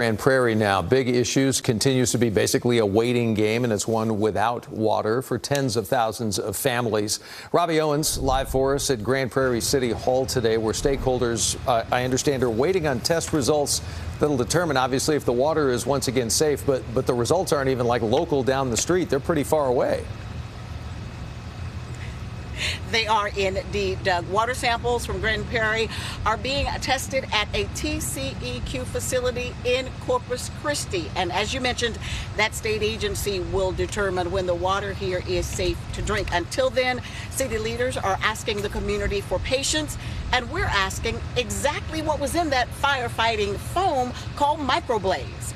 Grand Prairie now. Big issues continues to be basically a waiting game, and it's one without water for tens of thousands of families. Robbie Owens live for us at Grand Prairie City Hall today, where stakeholders, I understand, are waiting on test results that'll determine, obviously, if the water is once again safe. But the results aren't even like local down the street. They're pretty far away. They are indeed, Doug. Water samples from Grand Prairie are being tested at a TCEQ facility in Corpus Christi. And as you mentioned, that state agency will determine when the water here is safe to drink. Until then, city leaders are asking the community for patience. And we're asking exactly what was in that firefighting foam called microblaze.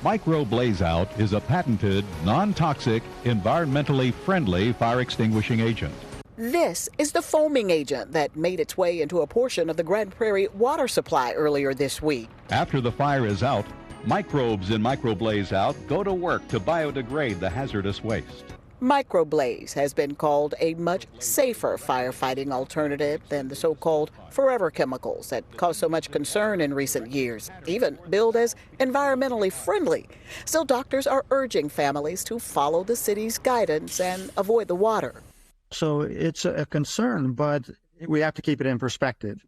Microblaze-out is a patented, non-toxic, environmentally friendly fire extinguishing agent. This is the foaming agent that made its way into a portion of the Grand Prairie water supply earlier this week. After the fire is out, microbes in Microblaze-out go to work to biodegrade the hazardous waste. Microblaze has been called a much safer firefighting alternative than the so-called forever chemicals that cause so much concern in recent years, even billed as environmentally friendly. Still, doctors are urging families to follow the city's guidance and avoid the water. So it's a concern, but we have to keep it in perspective.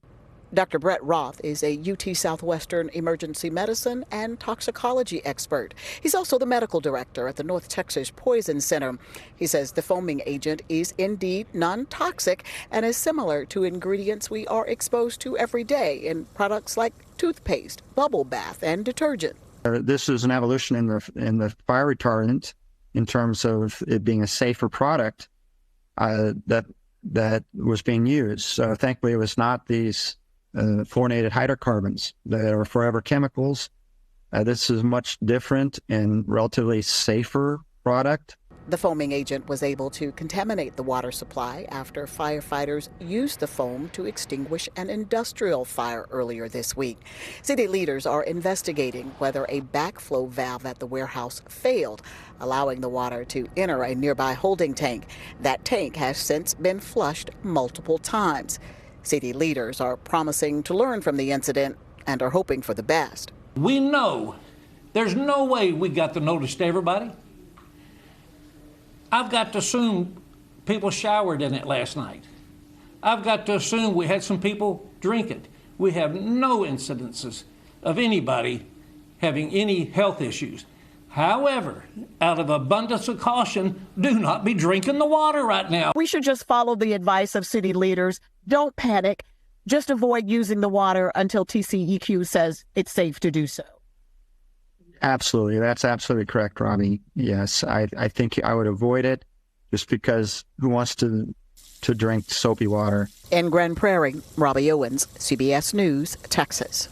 Dr. Brett Roth is a UT Southwestern emergency medicine and toxicology expert. He's also the medical director at the North Texas Poison Center. He says the foaming agent is indeed non-toxic and is similar to ingredients we are exposed to every day in products like toothpaste, bubble bath, and detergent. This is an evolution in the fire retardant in terms of it being a safer product that was being used. So thankfully it was not these fluorinated hydrocarbons that are forever chemicals. This is much different and relatively safer product. The foaming agent was able to contaminate the water supply after firefighters used the foam to extinguish an industrial fire earlier this week. City leaders are investigating whether a backflow valve at the warehouse failed, allowing the water to enter a nearby holding tank. That tank has since been flushed multiple times. City leaders are promising to learn from the incident and are hoping for the best. We know there's no way we got the notice to everybody. I've got to assume people showered in it last night. I've got to assume we had some people drink it. We have no incidences of anybody having any health issues. However, out of abundance of caution, do not be drinking the water right now. We should just follow the advice of city leaders. Don't panic. Just avoid using the water until TCEQ says it's safe to do so. Absolutely. That's absolutely correct, Robbie. Yes, I think I would avoid it just because who wants to drink soapy water? In Grand Prairie, Robbie Owens, CBS News, Texas.